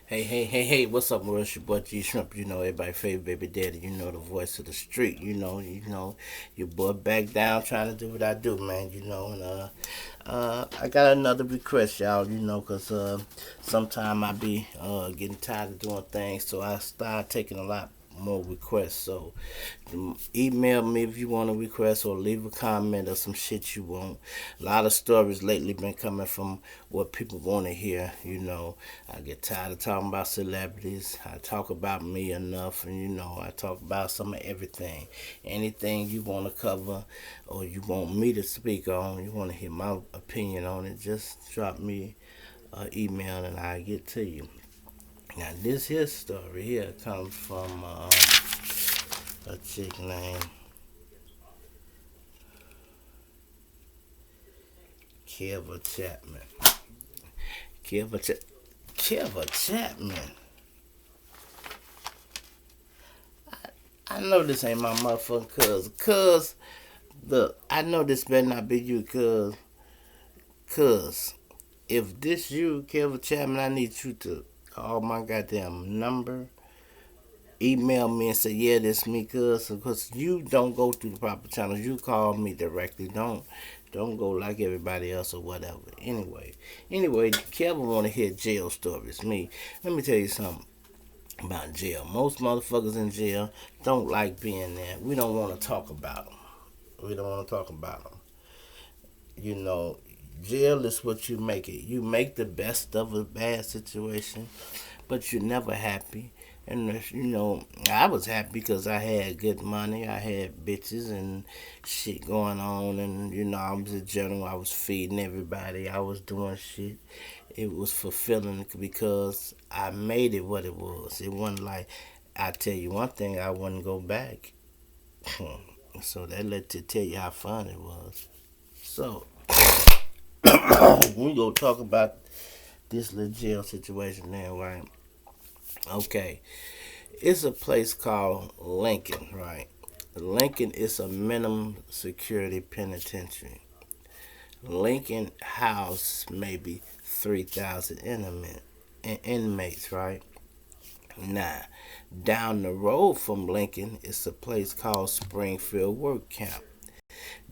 Hey, what's up, Maurice? Your boy G Shrimp, everybody favorite baby daddy, the voice of the street, your boy back down trying to do what I do, man, and I got another request, y'all, cause sometime I be getting tired of doing things, so I start taking a lot more requests. So email me if you want a request or leave a comment or some shit you want. A lot of stories lately been coming from what people want to hear. I get tired of talking about celebrities. I talk about me enough, and I talk about some of everything. Anything you want to cover or you want me to speak on, you want to hear my opinion on it, just drop me an email and I get to you. Now this here story here comes from a chick named Kiva Chapman. Kiva, Ch- Kiva Chapman. I know this ain't my motherfucking cousin. Cuz, look, I know this better not be you, cuz, if this you, Kiva Chapman, I need you to call my goddamn number, email me and say, yeah, this me, cuz, because you don't go through the proper channels. You call me directly. Don't go like everybody else or whatever. Anyway, Kevin want to hear jail stories. Me, let me tell you something about jail. Most motherfuckers in jail don't like being there. We don't want to talk about them. We don't want to talk about them. You know, jail is what you make it. You make the best of a bad situation, but you're never happy. And I was happy because I had good money, I had bitches and shit going on, and I was a general. I was feeding everybody. I was doing shit. It was fulfilling because I made it what it was. It wasn't like I tell you one thing, I wouldn't go back. So that let to tell you how fun it was. So we gonna talk about this little jail situation now, right? Okay. It's a place called Lincoln, right? Lincoln is a minimum security penitentiary. Lincoln house maybe 3,000 inmates, right? Now, down the road from Lincoln is a place called Springfield Work Camp.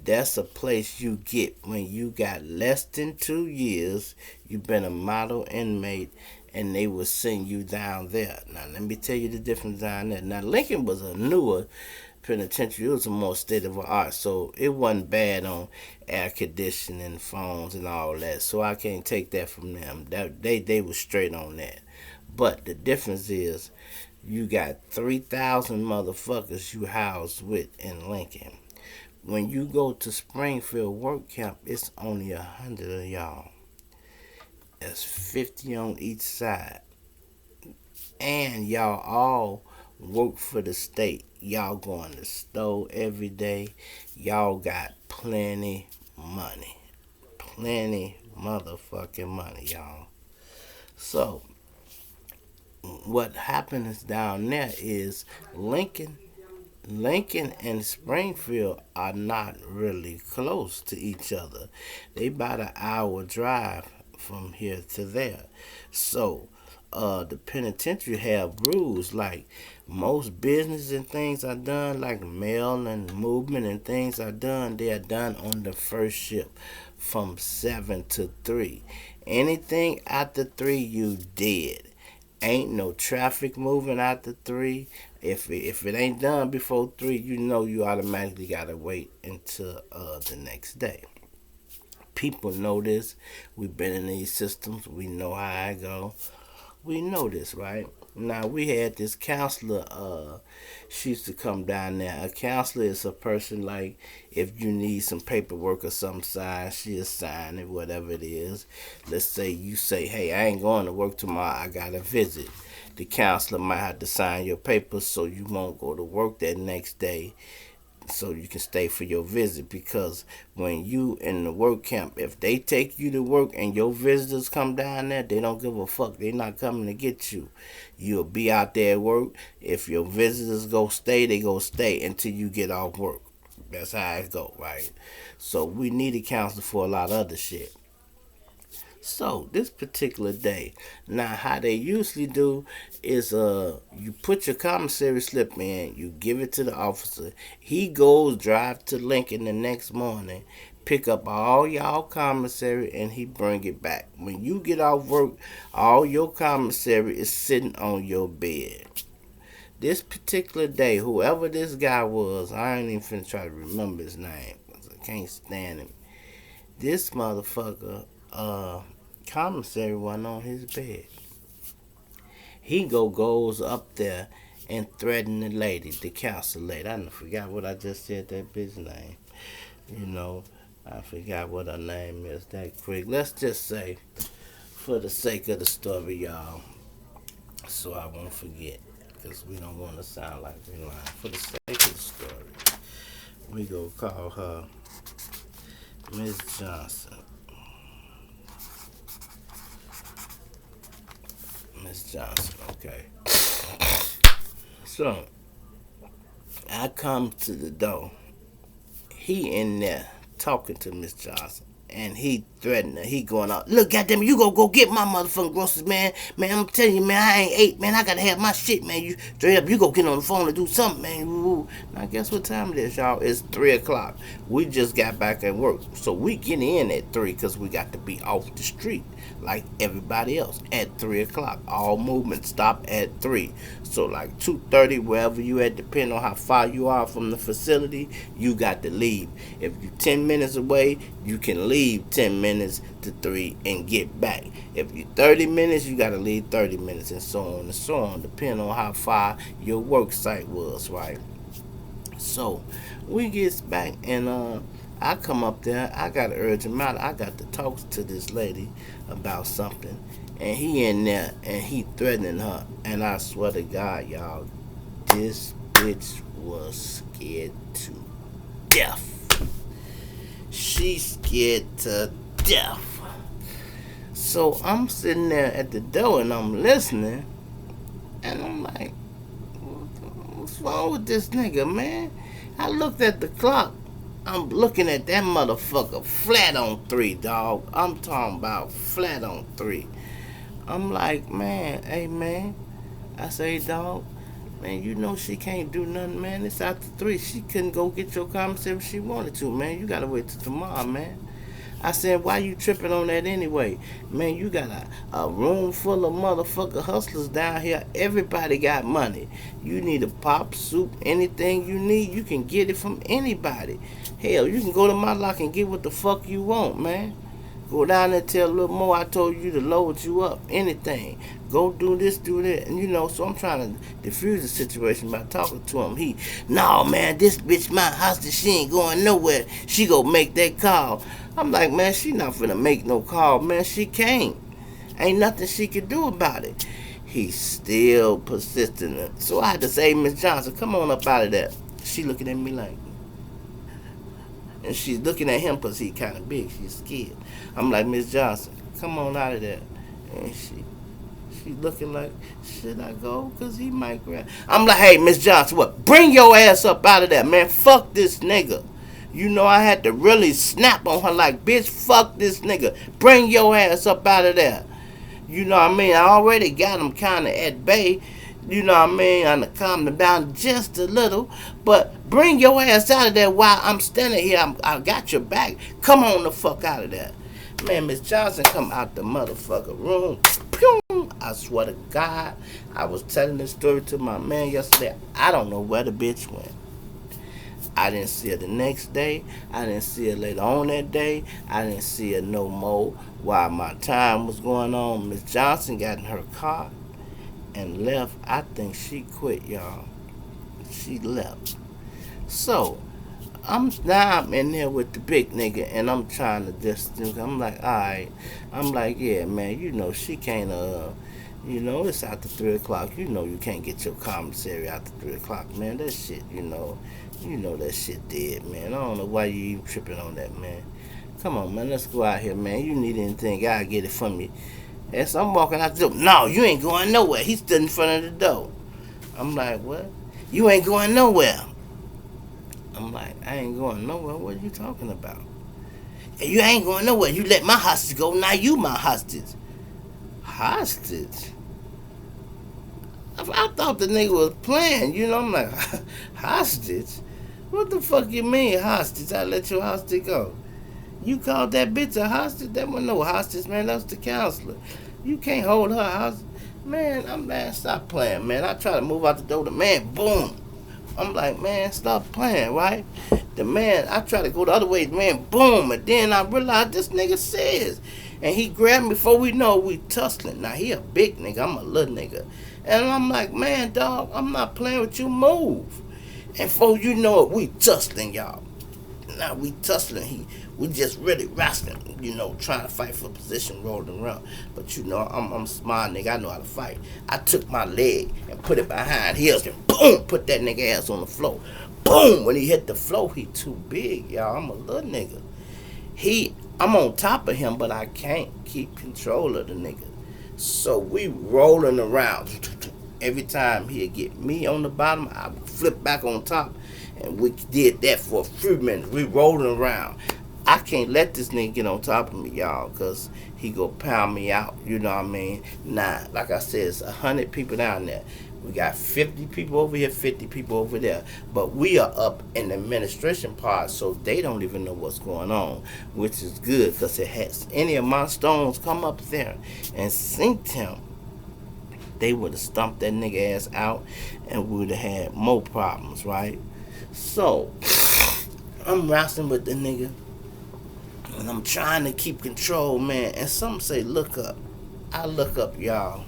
That's a place you get when you got less than 2 years, you've been a model inmate, and they will send you down there. Now, let me tell you the difference down there. Now, Lincoln was a newer penitentiary. It was a more state of the art, so it wasn't bad on air conditioning, phones, and all that. So I can't take that from them. They were straight on that. But the difference is, you got 3,000 motherfuckers you housed with in Lincoln. When you go to Springfield Work Camp, it's only 100 of y'all. That's 50 on each side. And y'all all work for the state. Y'all going to the store every day. Y'all got plenty money. Plenty motherfucking money, y'all. So, what happens down there is Lincoln Lincoln and Springfield are not really close to each other. They about an hour drive from here to there. So the penitentiary have rules like most business and things are done like mail and movement and things are done. They are done on the first shift from 7 to 3. Anything after 3, you dead. Ain't no traffic moving after 3. If it ain't done before 3, you automatically gotta wait until the next day. People know this. We've been in these systems. We know how I go. We know this, right? Now we had this counselor. She used to come down there. A counselor is a person like if you need some paperwork or some sign, she'll sign it, whatever it is. Let's say you say, "Hey, I ain't going to work tomorrow. I got a visit." The counselor might have to sign your papers so you won't go to work that next day so you can stay for your visit because when you in the work camp, if they take you to work and your visitors come down there, they don't give a fuck. They not coming to get you. You'll be out there at work. If your visitors go stay, they go stay until you get off work. That's how it go, right? So we need a counselor for a lot of other shit. So this particular day, now how they usually do is you put your commissary slip in, you give it to the officer. He goes drive to Lincoln the next morning, pick up all y'all commissary, and he bring it back. When you get off work, all your commissary is sitting on your bed. This particular day, whoever this guy was, I ain't even finna try to remember his name 'cause I can't stand him. This motherfucker, commissary wasn't on his bed. He goes up there and threaten the lady, the council lady. I forgot what I just said that bitch name. You know, I forgot what her name is that quick. Let's just say, for the sake of the story, y'all, so I won't forget, because we don't want to sound like we lying. For the sake of the story, we go call her Miss Johnson. Miss Johnson, okay. So I come to the door. He in there talking to Miss Johnson. And he threatening her. He going out. Look, goddamn, you go get my motherfucking groceries, man. Man, I'm telling you, man, I ain't ate, man. I gotta have my shit, man. You straight up, you go get on the phone and do something, man. Ooh. Now, guess what time it is, y'all? It's 3 o'clock. We just got back at work, so we get in at 3 because we got to be off the street like everybody else at 3 o'clock. All movement stop at 3. So like 2:30, wherever you at, depending on how far you are from the facility, you got to leave. If you 10 minutes away, you can leave 10 minutes to 3 and get back. If you 30 minutes, you got to leave 30 minutes, and so on and so on, depending on how far your work site was, right? So we gets back, and I come up there. I got an urgent matter. I got to talk to this lady about something, and he in there and he threatening her. And I swear to God, y'all, this bitch was scared to death. She scared to death. So I'm sitting there at the door and I'm listening, and I'm like, what's wrong with this nigga, man? I looked at the clock. I'm looking at that motherfucker flat on 3, dog. I'm talking about flat on 3. I'm like, man, hey, man. I say, dog, man, you know she can't do nothing, man. It's after 3. She couldn't go get your commissary if she wanted to, man. You gotta wait till tomorrow, man. I said, why you tripping on that anyway? Man, you got a room full of motherfucker hustlers down here. Everybody got money. You need a pop, soup, anything you need, you can get it from anybody. Hell, you can go to my lock and get what the fuck you want, man. Go down there and tell a little more. I told you to load you up. Anything. Go do this, do that. And you know, so I'm trying to diffuse the situation by talking to him. He, no, man, this bitch my hostage. She ain't going nowhere. She go make that call. I'm like, man, she not finna make no call. Man, she can't. Ain't nothing she can do about it. He's still persistent. So I had to say, Miss Johnson, come on up out of there. She looking at me like, and she's looking at him because he kind of big. She's scared. I'm like, Miss Johnson, come on out of there. And she looking like, should I go? Because he might grab. I'm like, hey, Miss Johnson, what? Bring your ass up out of there, man. Fuck this nigga. You know, I had to really snap on her like, bitch, fuck this nigga. Bring your ass up out of there. You know what I mean? I already got him kind of at bay. You know what I mean? I'm going to calm them down just a little. But bring your ass out of there while I'm standing here. I got your back. Come on the fuck out of there. Man, Miss Johnson come out the motherfucker room. Pew! I swear to God, I was telling this story to my man yesterday. I don't know where the bitch went. I didn't see her the next day. I didn't see her later on that day. I didn't see her no more while my time was going on. Miss Johnson got in her car and left. I think she quit, y'all. She left. So I'm in there with the big nigga, and I'm trying to just. I'm like, all right. I'm like, yeah, man. You know she can't. You know it's after 3 o'clock. You know you can't get your commissary after 3 o'clock, man. That shit, you know that shit dead, man. I don't know why you even tripping on that, man. Come on, man. Let's go out here, man. You need anything, I'll get it from you. And so I'm walking out the door. No, you ain't going nowhere. He stood in front of the door. I'm like, what? You ain't going nowhere. I'm like, I ain't going nowhere. What are you talking about? You ain't going nowhere. You let my hostage go. Now you my hostage. Hostage? I thought the nigga was playing. You know, I'm like, hostage? What the fuck you mean hostage? I let your hostage go. You called that bitch a hostage? That wasn't no hostage, man. That was the counselor. You can't hold her hostage. Man, stop playing, man. I try to move out the door. The man, boom. I'm like, man, stop playing, right? The man, I try to go the other way. The man, boom. And then I realized this nigga serious. And he grabbed me before we know we tussling. Now, he a big nigga. I'm a little nigga. And I'm like, man, dog, I'm not playing with you. Move. And before you know it, we tussling, y'all. Now we tussling. We just really wrestling, you know, trying to fight for position, rolling around. But you know, I'm smart nigga. I know how to fight. I took my leg and put it behind his and boom, put that nigga ass on the floor. Boom! When he hit the floor, he too big, y'all. I'm a little nigga. I'm on top of him, but I can't keep control of the nigga. So we rolling around. Every time he'd get me on the bottom, I would flip back on top. And we did that for a few minutes. We rolling around. I can't let this nigga get on top of me, y'all, because he go pound me out. You know what I mean? Nah, like I said, it's 100 people down there. We got 50 people over here, 50 people over there. But we are up in the administration part, so they don't even know what's going on, which is good, because it has any of my stones come up there and sinked him, they would have stumped that nigga ass out, and we would have had more problems, right? So, I'm wrestling with the nigga, and I'm trying to keep control, man. And some say, look up. I look up, y'all.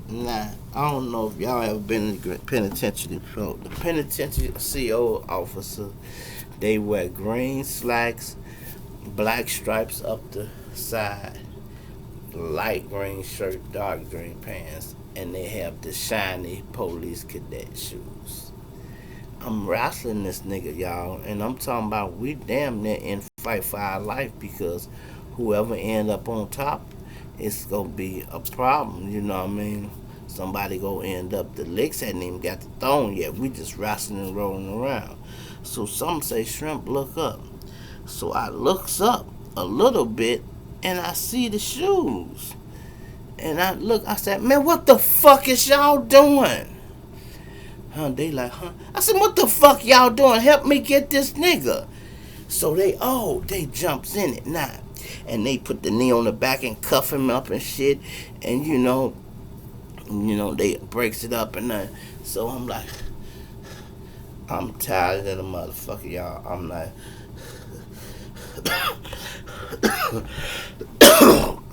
Nah, I don't know if y'all ever been in the penitentiary before. The penitentiary CO officer, they wear green slacks, black stripes up the side, light green shirt, dark green pants, and they have the shiny police cadet shoes. I'm wrestling this nigga, y'all, and I'm talking about we damn near in fight for our life, because whoever end up on top, it's gonna be a problem, you know what I mean? Somebody gonna end up, the licks hadn't even got the thrown yet. We just wrestling and rolling around. So some say, Shrimp, look up. So I looks up a little bit, and I see the shoes. And I said, man, what the fuck is y'all doing? They like, I said, what the fuck y'all doing? Help me get this nigga. So they jumps in it now. And they put the knee on the back and cuff him up and shit. And you know, they breaks it up and so I'm like, I'm tired of the motherfucker, y'all. I'm like,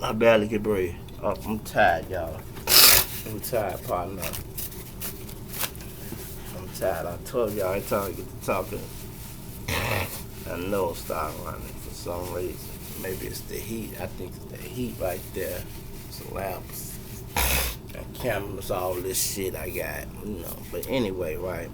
I barely can breathe. I'm tired, y'all. I'm tired, partner. Tired. I told y'all every time I get to talking, I know start running for some reason. Maybe it's the heat. I think it's the heat right there. It's the lamps, and cameras, all this shit I got, you know. But anyway, right.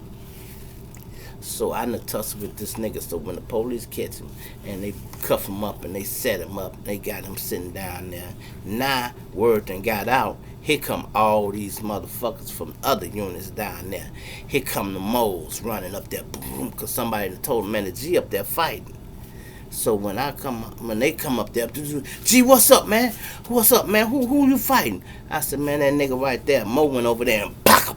So I done tussle with this nigga. So when the police catch him and they cuff him up and they set him up, they got him sitting down there. Now word done got out. Here come all these motherfuckers from other units down there. Here come the moles running up there, boom, because somebody told them, man, the G up there fighting. So when they come up there, G, what's up, man? What's up, man? Who you fighting? I said, man, that nigga right there. Mo went over there and baka,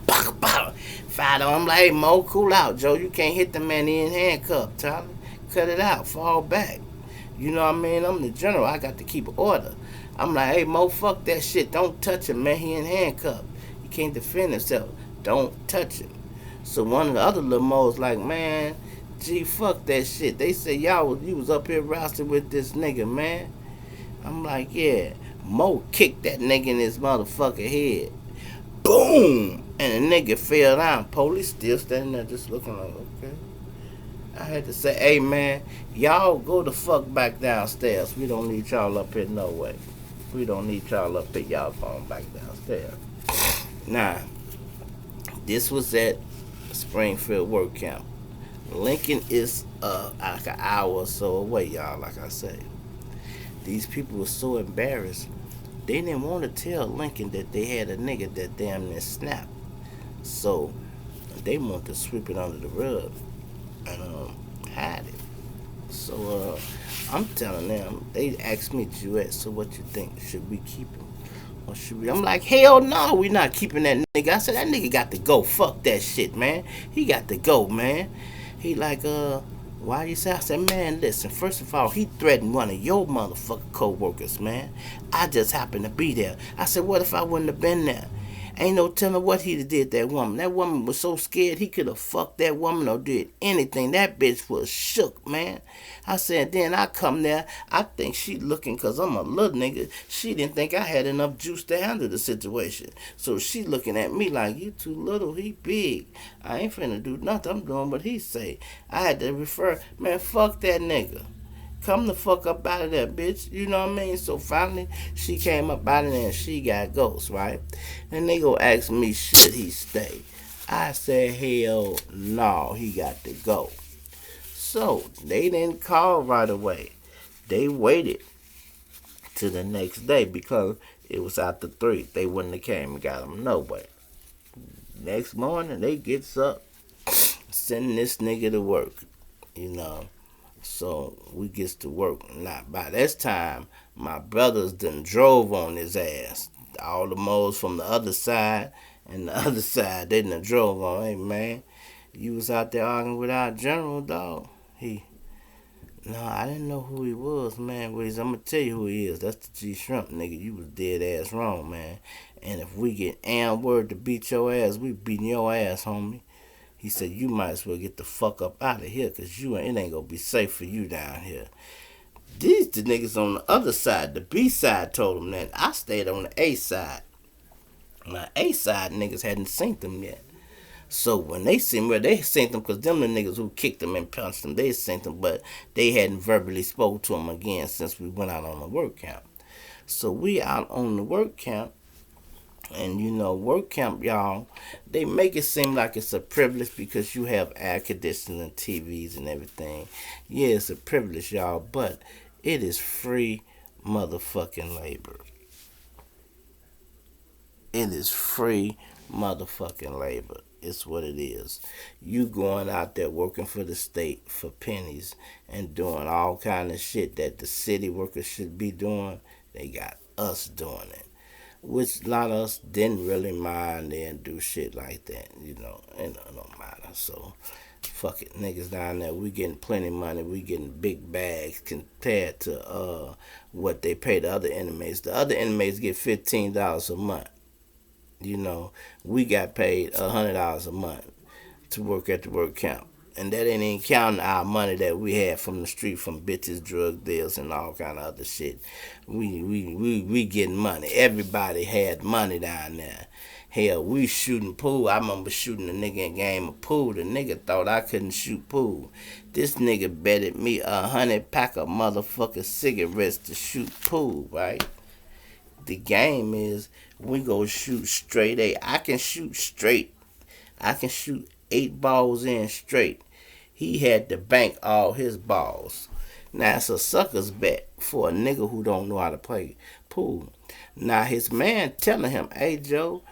fired on. I'm like, hey, Mo, cool out, Joe. You can't hit the man in handcuffed, Tyler. Cut it out, fall back. You know what I mean? I'm the general. I got to keep order. I'm like, hey, Mo, fuck that shit. Don't touch him, man. He in handcuffs. He can't defend himself. Don't touch him. So one of the other little Mo's like, man, gee, fuck that shit. They said you was up here wrestling with this nigga, man. I'm like, yeah. Mo kicked that nigga in his motherfucking head. Boom! And the nigga fell down. Police still standing there just looking like, okay. I had to say, hey, man, y'all go the fuck back downstairs. We don't need y'all up here no way. We don't need y'all up here. Y'all going back downstairs. Now, this was at Springfield work camp. Lincoln is like an hour or so away, y'all, like I say. These people were so embarrassed. They didn't want to tell Lincoln that they had a nigga that damn near snapped. So, they wanted to sweep it under the rug and hide it. So I'm telling them, they asked me, Juliet, so what you think? Should we keep him? Or should we? I'm like, hell no, we not keeping that nigga. I said, that nigga got to go. Fuck that shit, man. He got to go, man. He like, why you say? I said, man, listen, first of all, he threatened one of your motherfucking co-workers, man. I just happened to be there. I said, what if I wouldn't have been there? Ain't no telling what he'd have did that woman. That woman was so scared he could have fucked that woman or did anything. That bitch was shook, man. I said, then I come there, I think she looking because I'm a little nigga. She didn't think I had enough juice to handle the situation. So she looking at me like, you too little, he big. I ain't finna do nothing. I'm doing what he say. I had to refer, man, fuck that nigga. Come the fuck up out of there, bitch. You know what I mean? So finally, she came up out of there and she got ghost, right? And they go ask me, should he stay? I said, hell no, he got to go. So they didn't call right away. They waited to the next day because it was after 3. They wouldn't have came and got him no way. Next morning, they gets up, sending this nigga to work, you know. So we gets to work. Now by this time, my brothers done drove on his ass. All the moles from the other side and the other side, they done drove on. Hey man, you was out there arguing with our general dog. He, no, I didn't know who he was, man. But I'm gonna tell you who he is. That's the G Shrimp nigga. You was dead ass wrong, man. And if we get am word to beat your ass, we beating your ass, homie. He said, you might as well get the fuck up out of here because it ain't going to be safe for you down here. These the niggas on the other side, the B side, told him that. I stayed on the A side. My A side niggas hadn't seen them yet. So when they seen me, they seen them because them the niggas who kicked them and punched them. They seen them, but they hadn't verbally spoke to them again since we went out on the work camp. So we out on the work camp. And you know, work camp, y'all, they make it seem like it's a privilege because you have air conditioning and TVs and everything. Yeah, it's a privilege, y'all, but it is free motherfucking labor. It is free motherfucking labor. It's what it is. You going out there working for the state for pennies and doing all kind of shit that the city workers should be doing. They got us doing it, which a lot of us didn't really mind and do shit like that, you know, and it don't matter. So, fuck it, niggas down there, we getting plenty of money, we getting big bags compared to what they pay the other inmates. The other inmates get $15 a month. You know, we got paid $100 a month to work at the work camp. And that ain't even counting our money that we had from the street from bitches, drug deals, and all kind of other shit. We getting money. Everybody had money down there. Hell, we shooting pool. I remember shooting a nigga in a game of pool. The nigga thought I couldn't shoot pool. This nigga betted me 100 pack of motherfucking cigarettes to shoot pool, right? The game is we go shoot straight A. I can shoot straight. I can shoot 8 balls in straight. He had to bank all his balls. Now it's a sucker's bet for a nigga who don't know how to play pool. Now his man telling him, "Hey Joe,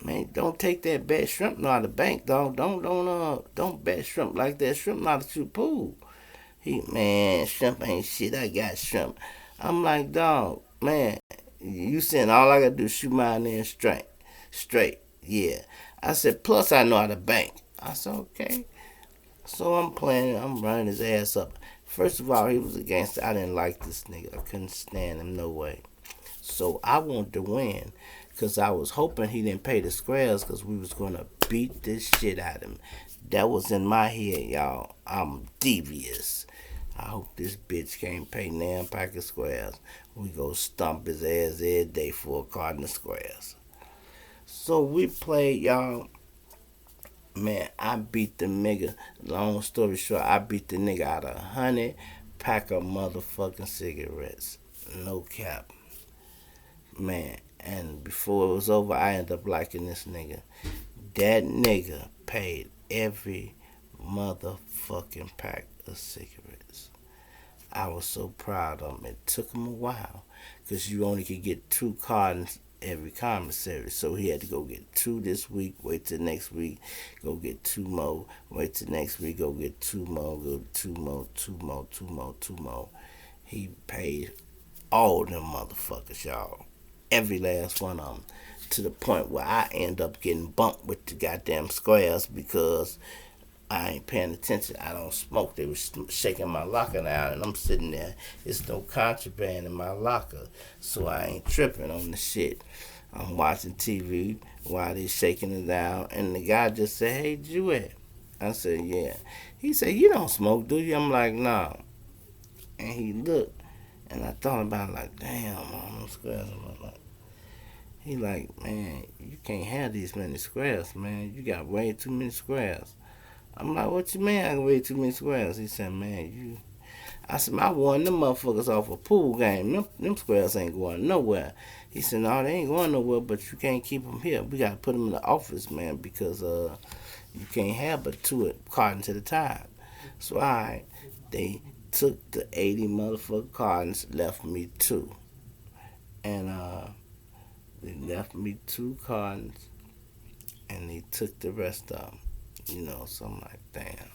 man, don't take that bet. Shrimp know how to bank, dog. Don't bet shrimp like that. Shrimp know how to shoot pool." He, man, shrimp ain't shit. I got shrimp. I'm like, dog, man, you saying all I gotta do is shoot mine in straight. Yeah. I said, plus I know how to bank. I said, okay. So I'm playing, I'm running his ass up. First of all, he was a gangster. I didn't like this nigga. I couldn't stand him, no way. So I wanted to win because I was hoping he didn't pay the squares because we was going to beat this shit out of him. That was in my head, y'all. I'm devious. I hope this bitch can't pay damn pack of squares. We go stomp his ass every day for a carton of squares. So we played, y'all. Man, I beat the nigga. Long story short, I beat the nigga out of 100 pack of motherfucking cigarettes. No cap. Man, and before it was over, I ended up liking this nigga. That nigga paid every motherfucking pack of cigarettes. I was so proud of him. It took him a while because you only could get 2 cartons every commissary. So he had to go get 2 this week, wait till next week, go get 2 more, wait till next week, go get 2 more, go 2 more, 2 more, 2 more, 2 more. He paid all them motherfuckers, y'all. Every last one of them. To the point where I end up getting bumped with the goddamn squares because I ain't paying attention. I don't smoke. They was shaking my locker down, and I'm sitting there. It's no contraband in my locker, so I ain't tripping on the shit. I'm watching TV while they shaking it down, and the guy just said, "Hey, Jewett." I said, "Yeah." He said, "You don't smoke, do you?" I'm like, "No." And he looked, and I thought about it, like, damn, I'm squares. I'm like, he like, "Man, you can't have these many squares, man. You got way too many squares." I'm like, "What you mean I got way too many squares?" He said, "Man, you." I said, "I won them motherfuckers off a pool game. Them squares ain't going nowhere." He said, "No, they ain't going nowhere, but you can't keep them here. We got to put them in the office, man, because you can't have but 2 cartons at a time." So, all right, they took the 80 motherfucking cartons, left me 2. And they left me 2 cartons, and they took the rest of them. So I'm like, damn,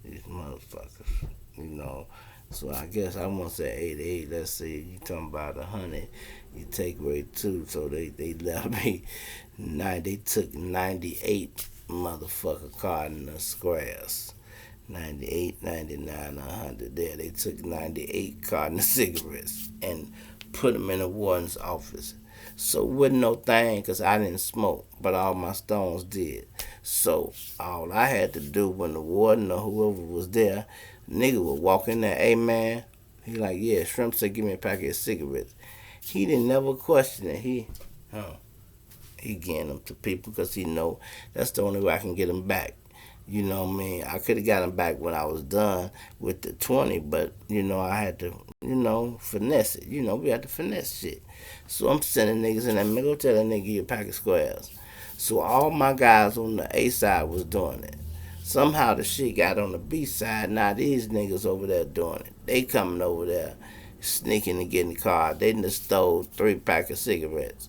these motherfuckers, you know. So I guess I won't say 88. Let's see, you talking about 100. You take away 2, so they left me 90. They took 98 motherfucker carton of squares. 98, 99, 100. There, they took 98 carton of cigarettes and put them in the warden's office. So it wasn't no thing because I didn't smoke, but all my stones did. So all I had to do when the warden or whoever was there, nigga would walk in there, "Hey man," he like, "Yeah, Shrimp said give me a packet of cigarettes." He didn't never question it. He getting them to people because he know that's the only way I can get them back. You know what I mean? I could have got them back when I was done with the 20, but, I had to, finesse it. We had to finesse shit. So I'm sending niggas in there, man, go tell that nigga you a pack of squares. So all my guys on the A side was doing it. Somehow the shit got on the B side. Now these niggas over there doing it. They coming over there, sneaking and getting the car. They done stole 3 pack of cigarettes.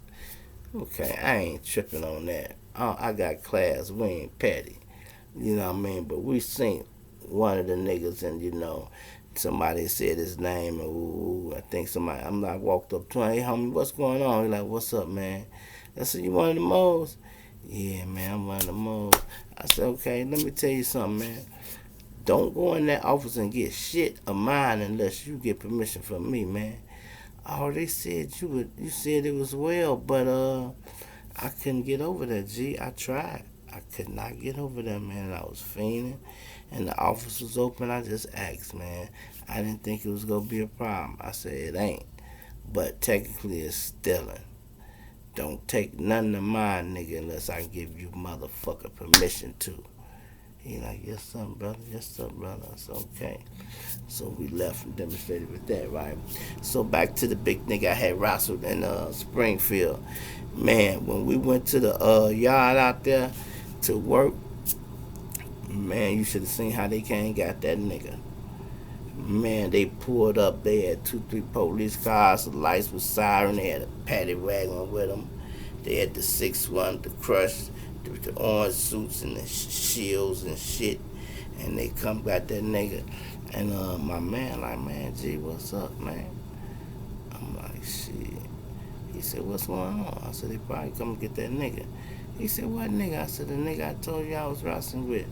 Okay, I ain't tripping on that. I got class. We ain't petty. You know what I mean? But we seen one of the niggas, and somebody said his name, and ooh, I think somebody. I walked up to him, "Hey homie, what's going on?" He like, "What's up, man?" I said, "You one of the moles?" "Yeah, man, I'm one of the moles." I said, "Okay, let me tell you something, man. Don't go in that office and get shit of mine unless you get permission from me, man." "Oh, they said you said it was well, but I couldn't get over that, G. I tried. I could not get over there, man. And I was fiending, and the office was open. I just asked, man. I didn't think it was gonna be a problem." I said, "It ain't, but technically it's stealing. Don't take nothing of mine, nigga, unless I give you motherfucker permission to." He like, "Yes, sir, brother. Yes, sir, brother." I said, "Okay." So we left and demonstrated with that, right? So back to the big nigga I had wrestled in Springfield. Man, when we went to the yard out there to work, man, you should have seen how they came and got that nigga. Man, they pulled up. They had 2, 3 police cars. The lights was siren. They had a paddy wagon with them. They had the 6-1, the crush, the orange suits and the shields and shit. And they come got that nigga. And my man like, "Man, G, what's up, man?" I'm like, "Shit." He said, "What's going on?" I said, "They probably come get that nigga." He said, "What nigga?" I said, "The nigga I told you I was wrestling with."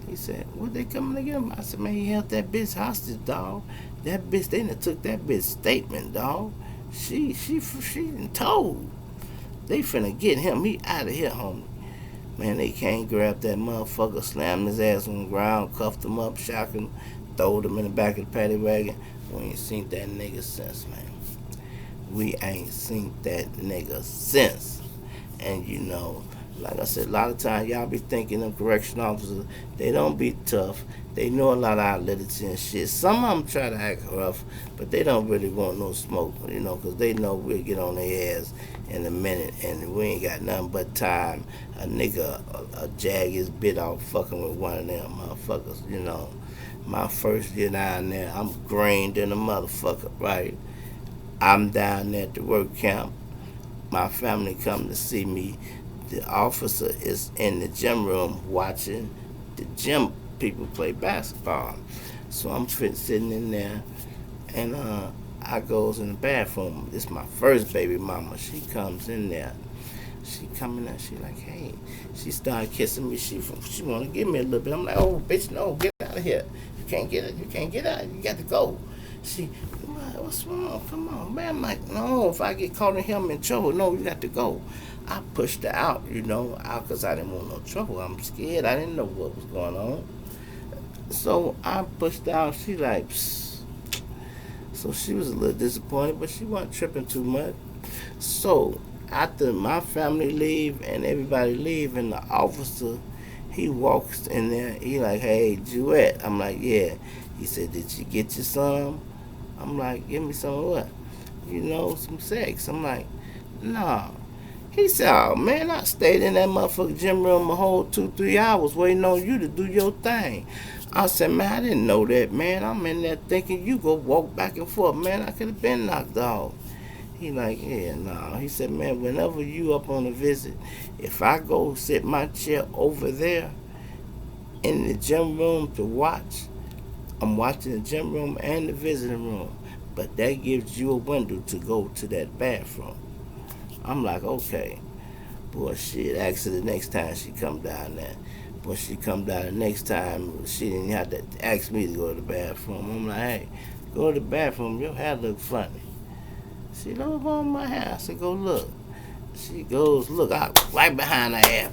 He said, "What they coming to get him?" I said, "Man, he held that bitch hostage, dog. That bitch, they done took that bitch statement, dog. She done told. They finna get him. He out of here, homie." Man, they can't grab that motherfucker, slammed his ass on the ground, cuffed him up, shocked him, throwed him in the back of the paddy wagon. We ain't seen that nigga since, man. We ain't seen that nigga since. And like I said, a lot of times y'all be thinking them correction officers, they don't be tough. They know a lot of our literature and shit. Some of them try to act rough, but they don't really want no smoke, because they know we'll get on their ass in a minute, and we ain't got nothing but time. A nigga, a jag is bit off fucking with one of them motherfuckers, My first year down there, I'm grained in a motherfucker, right? I'm down there at the work camp. my family come to see me. The officer is in the gym room watching the gym people play basketball. So I'm sitting in there, and I goes in the bathroom. It's my first baby mama. She comes in there. She coming in. She like, hey. She started kissing me. She want to give me a little bit. I'm like, oh bitch, no, get out of here. You can't get it. You can't get out. You got to go. She, what's wrong? Come on, man. I'm like, no. If I get caught in here, I'm in trouble. No, you got to go. I pushed her out, out because I didn't want no trouble. I'm scared. I didn't know what was going on. So I pushed her out. She like, psst. So she was a little disappointed, but she wasn't tripping too much. So after my family leave and everybody leave, and the officer, he walks in there. He like, hey, Juette. I'm like, yeah. He said, did you get you some? I'm like, give me some of what? Some sex. I'm like, nah. He said, oh man, I stayed in that motherfucking gym room a whole 2-3 hours waiting on you to do your thing. I said, man, I didn't know that, man. I'm in there thinking you go walk back and forth, man. I could have been knocked off. He like, yeah, nah. He said, man, whenever you up on a visit, if I go sit my chair over there in the gym room to watch, I'm watching the gym room and the visiting room. But that gives you a window to go to that bathroom. I'm like, okay. Boy, shit, ask her the next time she come down there. When she come down the next time, she didn't have to ask me to go to the bathroom. I'm like, hey, go to the bathroom. Your hair look funny. She don't go in my hair. I said, go look. She goes, look, right behind her hair.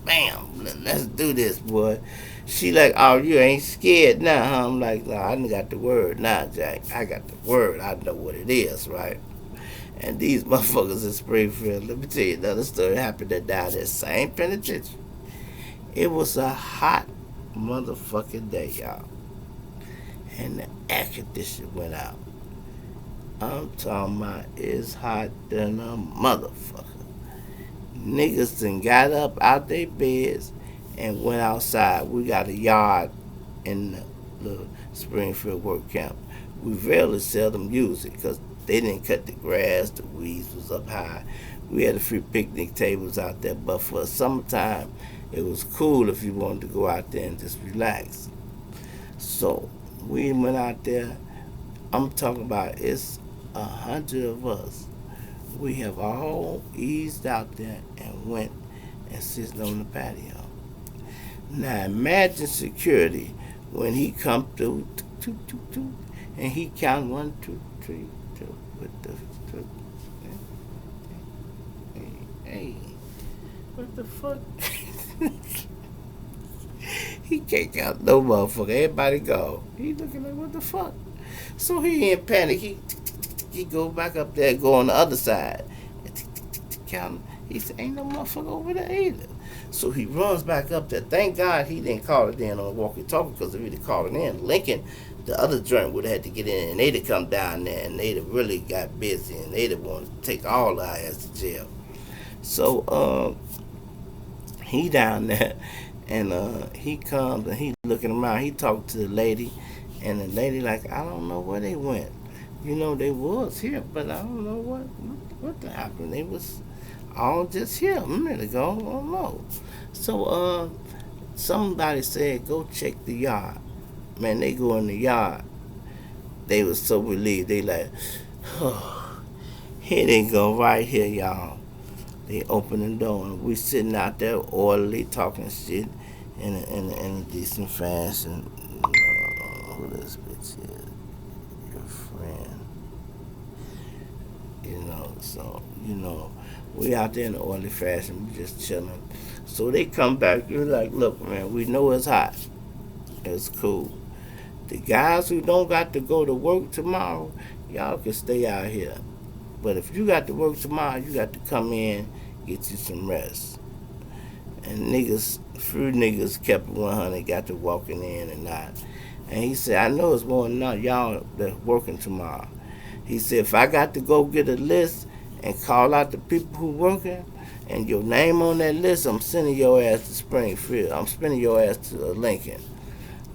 Bam, let's do this, boy. She like, oh, you ain't scared now, huh? I'm like, no, I done got the word now, Jack. I got the word. I know what it is, right? And these motherfuckers in Springfield, let me tell you another story happened that down there, same penitentiary. It was a hot motherfucking day, y'all. And the air conditioner went out. I'm talking about it's hot than a motherfucker. Niggas done got up out their beds and went outside. We got a yard in the Springfield work camp. We very seldom use it because they didn't cut the grass, the weeds was up high. We had a few picnic tables out there, but for summertime, it was cool if you wanted to go out there and just relax. So we went out there. I'm talking about it's 100 of us. We have all eased out there and went and sit on the patio. Now imagine security when he come through, and he count 1, 2, 3, 2 with the two. Hey, what the fuck? He can't count no motherfucker. Everybody go. He looking like, what the fuck? So he in panic. He go back up there, go on the other side. Count. He said, ain't no motherfucker over there either. So he runs back up there. Thank God he didn't call it in on the walkie-talkie, because if he'd have called it in, Lincoln, the other joint would have had to get in, and they'd have come down there, and they'd have really got busy, and they'd have wanted to take all our ass to jail. So he down there, and he comes, and he looking around. He talked to the lady, and the lady like, I don't know where they went. They was here, but I don't know what happened. They was all just here a minute ago. I don't know. So somebody said, go check the yard. Man, they go in the yard. They was so relieved. They like, oh, here they go right here, y'all. They open the door, and we sitting out there orderly talking shit in a decent fashion. Who this bitch is? Your friend. So, we out there in an orderly fashion. We just chilling. So they come back. You're like, look, man, we know it's hot. It's cool. The guys who don't got to go to work tomorrow, y'all can stay out here. But if you got to work tomorrow, you got to come in, get you some rest. And few niggas kept it 100, got to walking in and not. And he said, I know it's more than y'all that's working tomorrow. He said, if I got to go get a list and call out the people who working, and your name on that list, I'm sending your ass to Springfield. I'm sending your ass to Lincoln.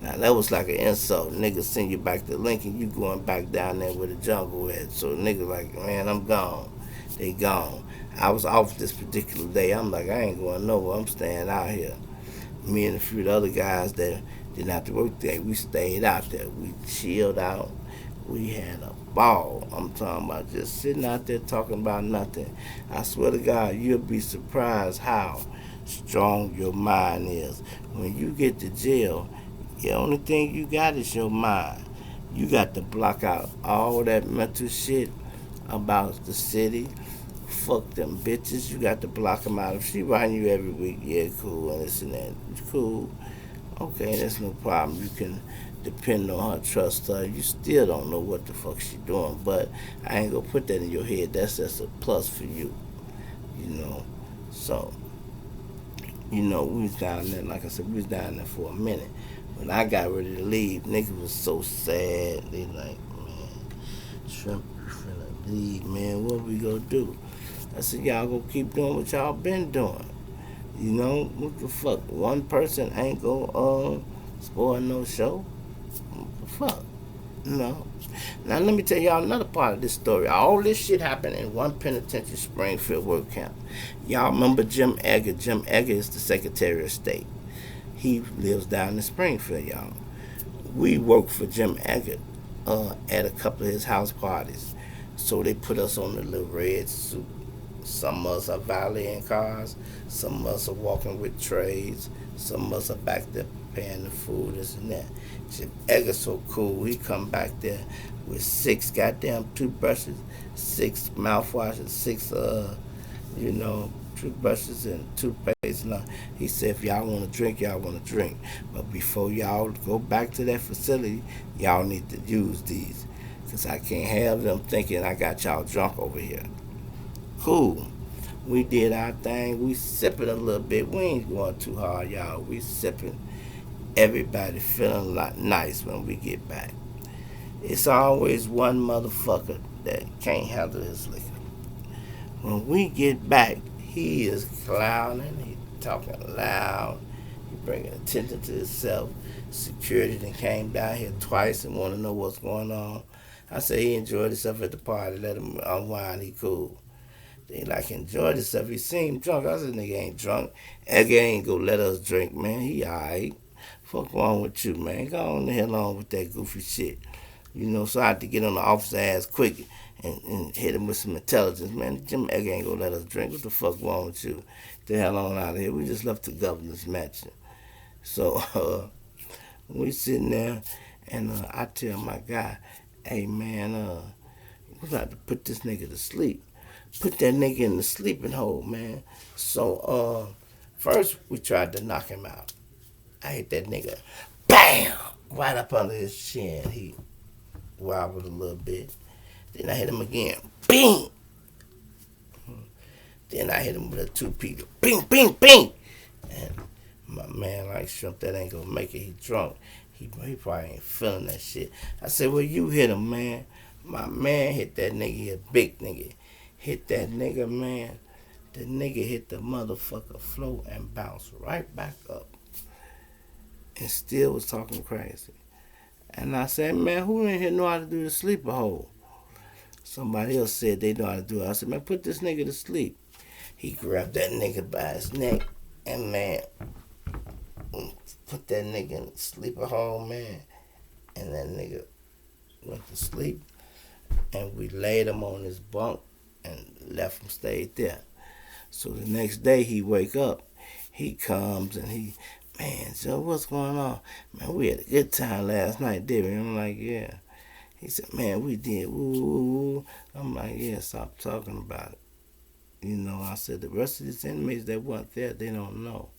Now, that was like an insult. Niggas send you back to Lincoln, you going back down there with the jungle at. So niggas like, man, I'm gone. They gone. I was off this particular day. I'm like, I ain't going nowhere. I'm staying out here. Me and a few of the other guys that didn't have to work there, we stayed out there. We chilled out. We had a ball. I'm talking about just sitting out there talking about nothing. I swear to God, you'll be surprised how strong your mind is. When you get to jail, the only thing you got is your mind. You got to block out all that mental shit about the city. Fuck them bitches. You got to block them out. If she writing you every week, yeah, cool, and this and that, cool. Okay, that's no problem. You can depend on her, trust her. You still don't know what the fuck she doing, but I ain't gonna put that in your head. That's just a plus for you, you know. So, we was down there. Like I said, we was down there for a minute. When I got ready to leave, niggas was so sad. They like, man, Shrimp, you finna leave, man. What we gonna do? I said, y'all gonna keep doing what y'all been doing. What the fuck? One person ain't gonna spoil no show. What the fuck? No. Now let me tell y'all another part of this story. All this shit happened in one penitentiary, Springfield work camp. Y'all remember Jim Edgar? Jim Edgar is the Secretary of State. He lives down in Springfield, y'all. We worked for Jim Edgar at a couple of his house parties. So they put us on the little red suit. Some of us are valeting cars. Some of us are walking with trays. Some of us are back there preparing the food, this and that. Jim Edgar's so cool. He come back there with 6 goddamn toothbrushes, 6 mouthwashes, 6 toothbrushes and toothpaste. And he said, if y'all want to drink, y'all want to drink. But before y'all go back to that facility, y'all need to use these. Because I can't have them thinking I got y'all drunk over here. Cool. We did our thing. We sipping a little bit. We ain't going too hard, y'all. We sipping. Everybody feeling like nice when we get back. It's always one motherfucker that can't handle his liquor. When we get back, he is clowning. He talking loud. He bringing attention to himself. Security then came down here twice and want to know what's going on. I said he enjoyed himself at the party. Let him unwind. He cool. They like enjoyed himself. He seemed drunk. I said, nigga ain't drunk. Edgar ain't gonna let us drink, man. He alright. Fuck wrong with you, man. Go on the hell on with that goofy shit. So I had to get on the officer's ass quick and hit him with some intelligence, man. Jim Edgar ain't gonna let us drink. What the fuck wrong with you? Get the hell on out of here. We just left the governor's mansion. So we sitting there, and I tell my guy, hey man, we got to put this nigga to sleep. Put that nigga in the sleeping hole, man. So first we tried to knock him out. I hit that nigga, bam, right up under his chin. He wobbled a little bit. Then I hit him again, bing. Then I hit him with a 2-piece, bing, bing, bing. And my man like Shrimp, that ain't gonna make it. He drunk. He probably ain't feeling that shit. I said, well, you hit him, man. My man hit that nigga, a big nigga. Hit that nigga, man. The nigga hit the motherfucker floor and bounced right back up. And still was talking crazy. And I said, man, who in here know how to do the sleeper hole? Somebody else said they know how to do it. I said, man, put this nigga to sleep. He grabbed that nigga by his neck and, man, put that nigga in the sleeper hole, man. And that nigga went to sleep. And we laid him on his bunk and left him stayed there. So the next day he wake up. He comes and he, man, Joe, what's going on? Man, we had a good time last night, didn't we? I'm like, yeah. He said, man, we did. Woo. I'm like, yeah, stop talking about it. I said, the rest of these inmates that weren't there, they don't know.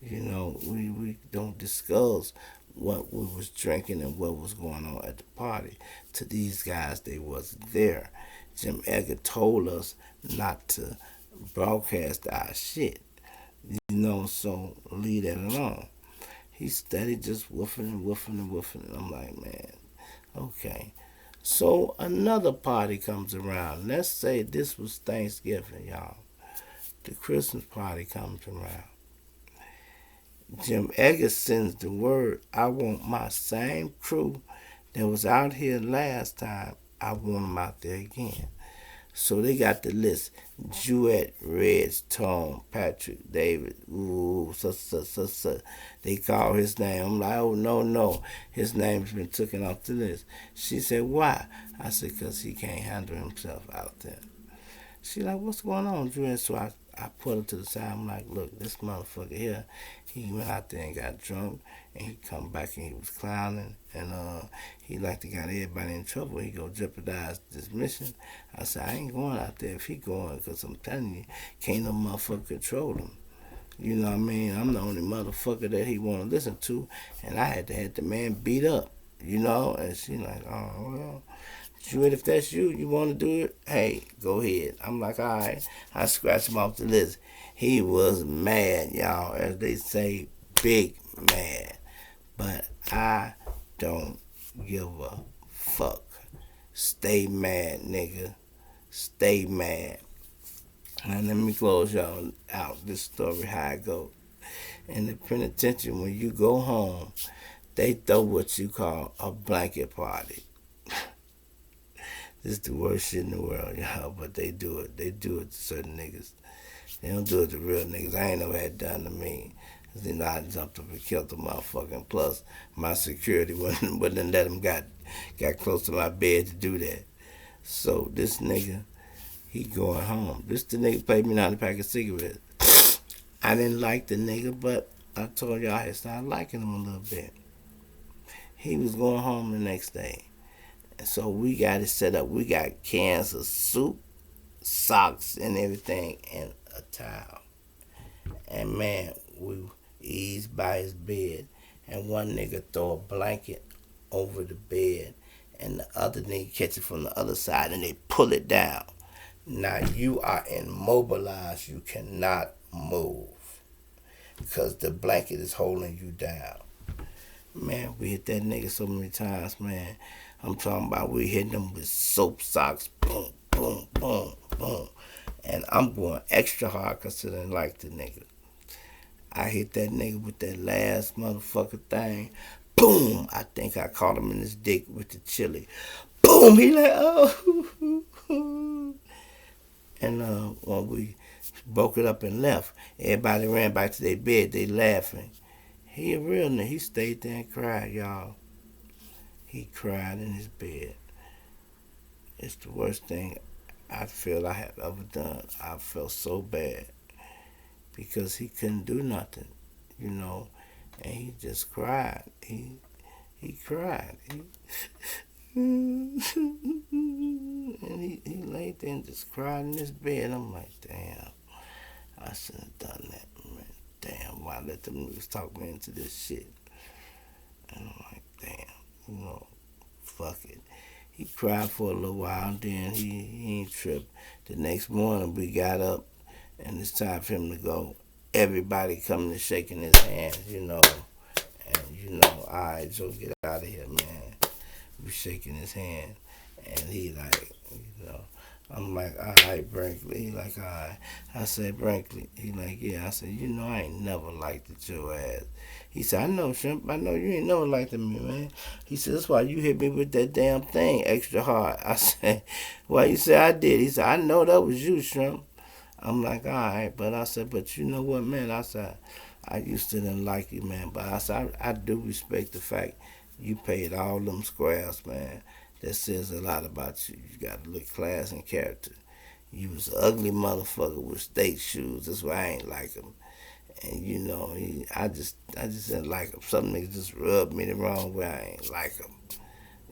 We don't discuss what we was drinking and what was going on at the party. To these guys, they wasn't there. Jim Edgar told us not to broadcast our shit. So leave that alone. He steady just woofing and woofing and woofing. And I'm like, man, okay. So another party comes around. Let's say this was Thanksgiving, y'all. The Christmas party comes around. Jim Edgar sends the word, I want my same crew that was out here last time, I want them out there again. So they got the list. Jewett, Reg, Tone, Patrick, David, ooh, so. They call his name. I'm like, oh, no, no. His name's been taken off the list. She said, why? I said, because he can't handle himself out there. She like, what's going on, Drew? So I put her to the side. I'm like, look, this motherfucker here, he went out there and got drunk, and he come back and he was clowning, and he like to got everybody in trouble. He go jeopardize this mission. I said, I ain't going out there if he going, because I'm telling you, can't no motherfucker control him. You know what I mean? I'm the only motherfucker that he want to listen to, and I had to have the man beat up, you know? And she like, oh, well, Jewett, if that's you, you want to do it, hey, go ahead. I'm like, all right. I scratched him off the list. He was mad, y'all, as they say, big mad. But I don't give a fuck. Stay mad, nigga. Stay mad. And let me close y'all out this story how it goes. In the penitentiary, when you go home, they throw what you call a blanket party. This is the worst shit in the world, y'all, but they do it. They do it to certain niggas. They don't do it to real niggas. I ain't never had it done to me. Cause you know, I jumped up and killed the motherfucking. Plus, my security wouldn't let him got close to my bed to do that. So this nigga, he going home. This the nigga paid me not a pack of cigarettes. I didn't like the nigga, but I told y'all I had started liking him a little bit. He was going home the next day. And so we got it set up. We got cans of soup, socks, and everything, and a towel. And man, we eased by his bed. And one nigga throw a blanket over the bed. And the other nigga catch it from the other side and they pull it down. Now you are immobilized. You cannot move. Because the blanket is holding you down. Man, we hit that nigga so many times, man. I'm talking about we hitting him with soap socks. Boom, boom, boom, boom. And I'm going extra hard because I didn't like the nigga. I hit that nigga with that last motherfucker thing. Boom! I think I caught him in his dick with the chili. Boom! He like, oh. And when we broke it up and left, everybody ran back to their bed. They laughing. He a real nigga. He stayed there and cried, y'all. He cried in his bed. It's the worst thing I feel I have ever done. I felt so bad because he couldn't do nothing, you know, and he just cried. He cried. And he laid there and just cried in his bed. I'm like, damn, I shouldn't have done that, man. Damn, why let them niggas talk me into this shit? And I'm like, damn, you know, fuck it. He cried for a little while, and then he ain't tripped. The next morning, we got up, and it's time for him to go. Everybody coming and shaking his hand, you know. And, you know, all right, Joe, get out of here, man. We shaking his hand, and he like, you know, I'm like, all right, Brinkley. He like, all right. I said, Brinkley. He like, yeah. I said, you know, I ain't never liked it, your ass. He said, I know, Shrimp. I know you ain't never liked me, man. He said, that's why you hit me with that damn thing extra hard. I said, why you say I did? He said, I know that was you, Shrimp. I'm like, all right. But I said, but you know what, man? I said, I used to didn't like you, man. But I said, I do respect the fact you paid all them squares, man. That says a lot about you. You got to look class and character. You was an ugly motherfucker with state shoes. That's why I ain't like him. And you know, I just didn't like him. Some niggas just rubbed me the wrong way. I ain't like him.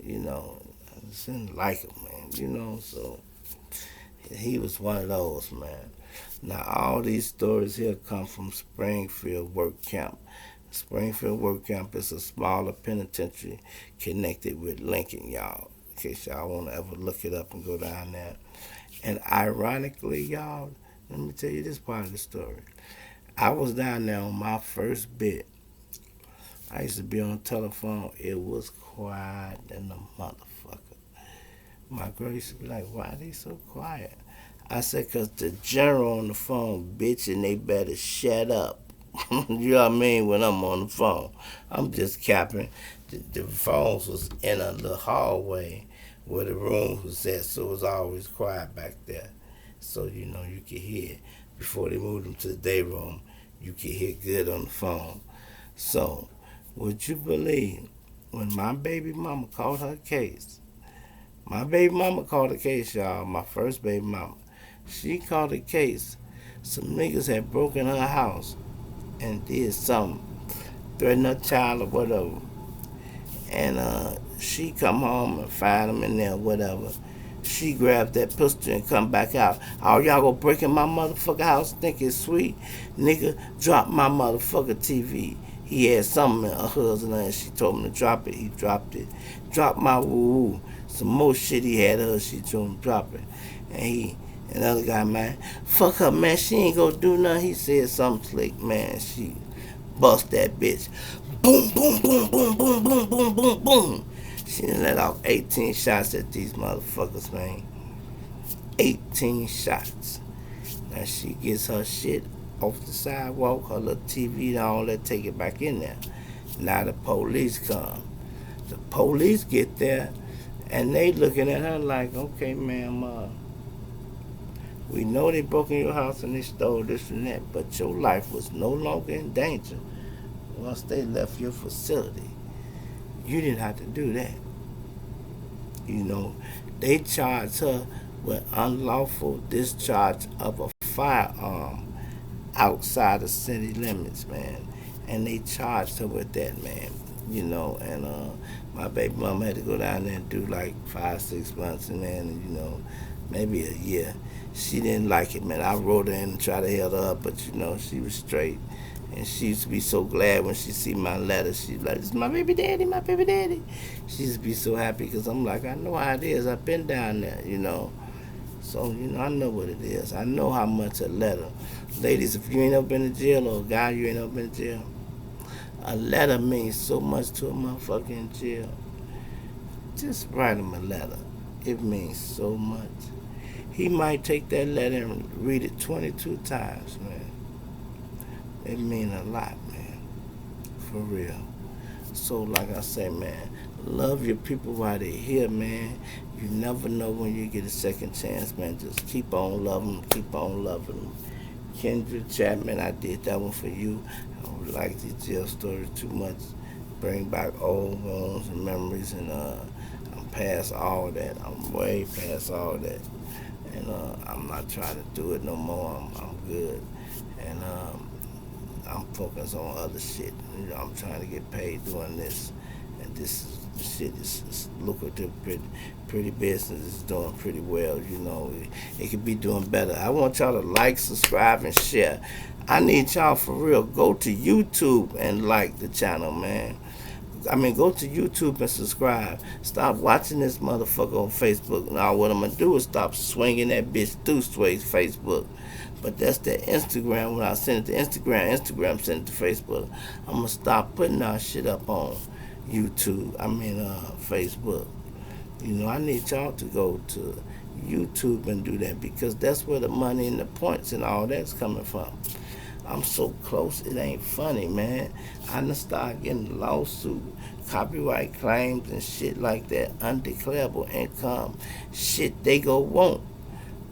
You know, I just didn't like him, man. You know, so he was one of those, man. Now all these stories here come from Springfield Work Camp. Springfield Work Camp is a smaller penitentiary connected with Lincoln, y'all. In case y'all want to ever look it up and go down there. And ironically, y'all, let me tell you this part of the story. I was down there on my first bit. I used to be on the telephone. It was quiet than a motherfucker. My girl used to be like, why are they so quiet? I said, because the general on the phone bitching, they better shut up. You know what I mean? When I'm on the phone, I'm just capping. The phones was in a little hallway where the room was at, so it was always quiet back there. So, you could hear. Before they moved them to the day room, you could hear good on the phone. So, would you believe when my baby mama called her case? My baby mama called the case, y'all. My first baby mama. She called the case. Some niggas had broken her house and did something, threatened her child or whatever. And she come home and find them in there, whatever. She grabbed that pistol and come back out. Oh, y'all go break in my motherfucker house, think it's sweet? Nigga, drop my motherfucker TV. He had something in her husband and she told him to drop it. He dropped it. Drop my woo-woo. Some more shit he had her, she told him to drop it. And the other guy, man, fuck her, man, she ain't gonna do nothing. He said something slick, man. She bust that bitch. Boom, boom, boom, boom, boom, boom, boom, boom, boom. She done let off 18 shots at these motherfuckers, man. 18 shots. Now she gets her shit off the sidewalk, her little TV and all that, take it back in there. Now the police come. The police get there, and they looking at her like, okay, ma'am, we know they broke in your house and they stole this and that, but your life was no longer in danger once they left your facility. You didn't have to do that. They charged her with unlawful discharge of a firearm outside the city limits, man. And they charged her with that, man. And my baby mama had to go down there and do like 5-6 months, and then, maybe a year. She didn't like it, man. I wrote her in and tried to help her up, but she was straight. And she used to be so glad when she see my letter. She's like, "This is my baby daddy, my baby daddy." She used to be so happy because I'm like, I know how it is. I've been down there, So, I know what it is. I know how much a letter. Ladies, if you ain't ever been to jail, or a guy, you ain't ever been to jail, a letter means so much to a motherfucker in jail. Just write him a letter. It means so much. He might take that letter and read it 22 times, man. It mean a lot, man. For real. So, like I say, man, love your people while they're here, man. You never know when you get a second chance, man. Just keep on loving them, keep on loving them. Kendra Chapman, I did that one for you. I don't like these jail stories too much. Bring back old wounds and memories, and I'm past all that. I'm way past all that. And I'm not trying to do it no more. I'm good. And I'm focused on other shit. I'm trying to get paid doing this. And this shit is lucrative, pretty business is doing pretty well. It could be doing better. I want y'all to like, subscribe, and share. I need y'all for real. Go to YouTube and like the channel, man. Go to YouTube and subscribe. Stop watching this motherfucker on Facebook. Now, what I'm going to do is stop swinging that bitch through Facebook. But that's the Instagram. When I send it to Instagram send it to Facebook. I'm going to stop putting our shit up on YouTube. Facebook. I need y'all to go to YouTube and do that, because that's where the money and the points and all that's coming from. I'm so close, it ain't funny, man. I done started getting lawsuit, copyright claims and shit like that, undeclarable income, shit they go want.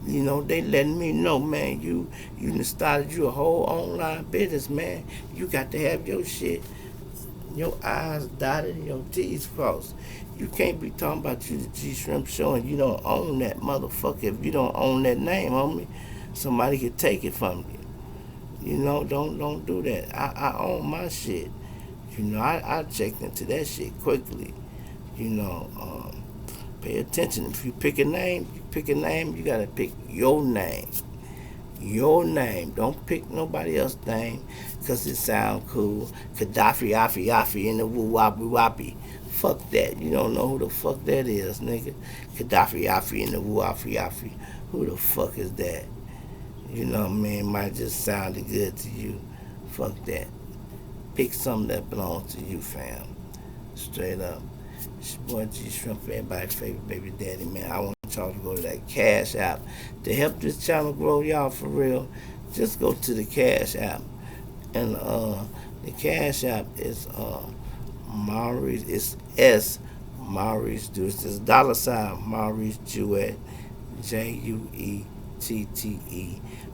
They letting me know, man, you done started you a whole online business, man. You got to have your shit, your I's dotted and your T's crossed. You can't be talking about you the G Shrimp Show and you don't own that motherfucker. If you don't own that name, homie, somebody could take it from you. Don't do that. I own my shit. I checked into that shit quickly. Pay attention. If you pick a name, you gotta pick your name. Your name. Don't pick nobody else's name because it sound cool. Gaddafi, Afi, in the woo wappy wappy. Fuck that. You don't know who the fuck that is, nigga. Gaddafi, Afi, in the woo wappy wappy. Who the fuck is that? Might just sound good to you. Fuck that. Pick something that belongs to you, fam. Straight up. It's your boy G Shrimp, everybody's favorite baby daddy, man. I want y'all to go to that Cash App. To help this channel grow, y'all, for real, just go to the Cash App. And the Cash App is MAURICE. It's MAURICE Juette. This $ MAURICE Juette. JUETTE.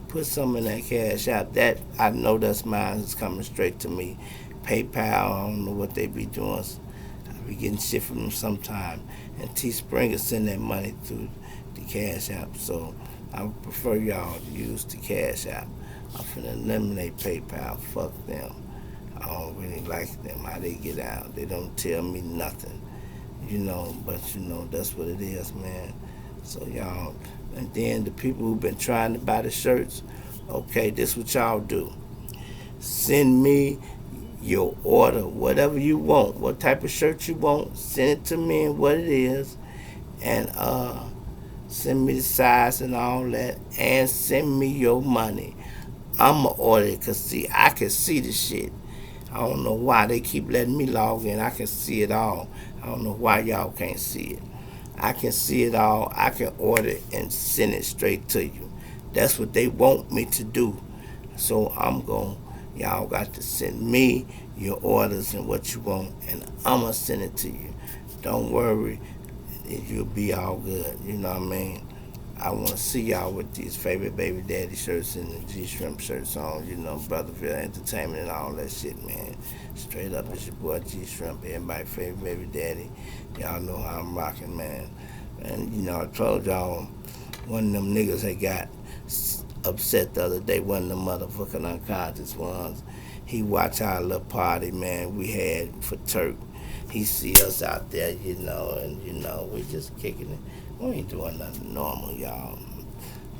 Put some in that cash app. That I know that's mine. It's coming straight to me. PayPal, I don't know what they be doing. I be getting shit from them sometime. And T Springer send that money through the cash app. So I would prefer y'all to use the cash app. I'm finna eliminate PayPal. Fuck them. I don't really like them. How they get out. They don't tell me nothing. But that's what it is, man. So y'all, and then the people who've been trying to buy the shirts, okay, this what y'all do. Send me your order, whatever you want, what type of shirt you want, send it to me and what it is, and send me the size and all that, and send me your money. I'ma order it, cause see, I can see the shit. I don't know why they keep letting me log in. I can see it all. I don't know why y'all can't see it. I can see it all. I can order it and send it straight to you. That's what they want me to do. So y'all got to send me your orders and what you want, and I'ma send it to you. Don't worry, you'll be all good. You know what I mean? I want to see y'all with these favorite baby daddy shirts and the G Shrimp shirts on. BROTHRT Entertainment and all that shit, man. Straight up, it's your boy G Shrimp, everybody favorite baby daddy. Y'all know how I'm rocking, man. And I told y'all one of them niggas that got upset the other day, one of them motherfucking unconscious ones. He watched our little party, man, we had for Turk. He see us out there, and we just kicking it. We ain't doing nothing normal, y'all.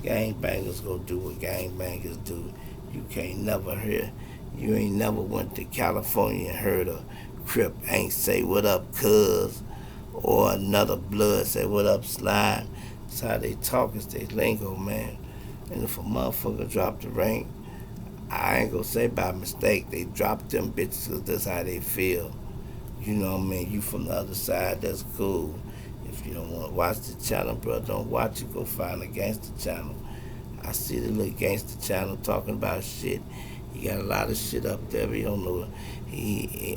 Gangbangers go do what gangbangers do. You can't never hear. You ain't never went to California and heard a Crip ain't say what up, cuz, or another blood say what up, slime. That's how they talk. It's their lingo, man. And if a motherfucker drop the rank, I ain't gonna say by mistake. They drop them bitches because that's how they feel. You know what I mean? You from the other side, that's cool. If you don't want to watch the channel, bro, don't watch it. Go find a gangster channel. I see the little gangster channel talking about shit. He got a lot of shit up there, but he don't know.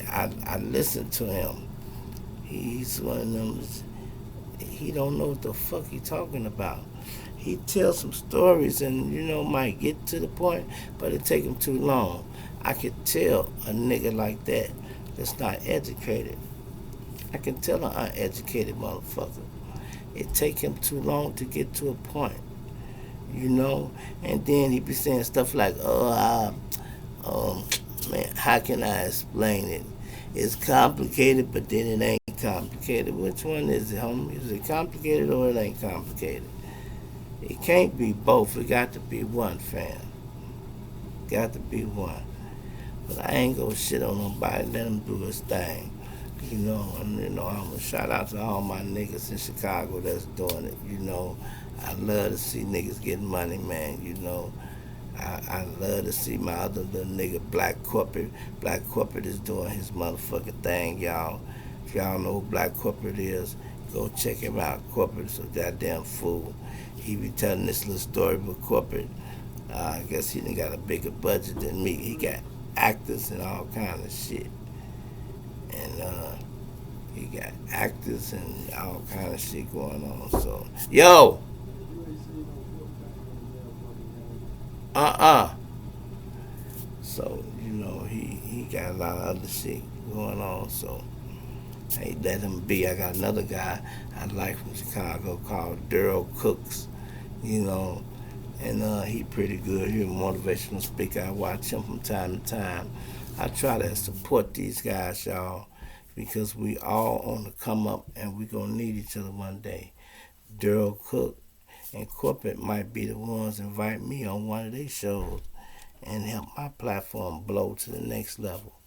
I listen to him. He's one of them. He don't know what the fuck he talking about. He tells some stories and might get to the point, but it take him too long. I could tell a nigga like that that's not educated. I can tell an uneducated motherfucker. It take him too long to get to a point, And then he be saying stuff like, man, how can I explain it? It's complicated, but then it ain't complicated. Which one is it, homie? Is it complicated or it ain't complicated? It can't be both. It got to be one, fam. Got to be one. But I ain't gonna shit on nobody. Let him do his thing. I'm gonna shout out to all my niggas in Chicago that's doing it. I love to see niggas getting money, man. I love to see my other little nigga, Black Corporate. Black Corporate is doing his motherfucking thing, y'all. If y'all know who Black Corporate is, go check him out. Corporate is a goddamn fool. He be telling this little story with Corporate. I guess he done got a bigger budget than me. He got actors and all kind of shit. And he got actors and all kind of shit going on. So, yo! Uh-uh. So, he got a lot of other shit going on. So, hey, let him be. I got another guy I like from Chicago called Daryl Cooks, and he pretty good. He's a motivational speaker. I watch him from time to time. I try to support these guys, y'all, because we all on the come up and we gonna need each other one day. Daryl Cook and Corporate might be the ones invite me on one of their shows and help my platform blow to the next level.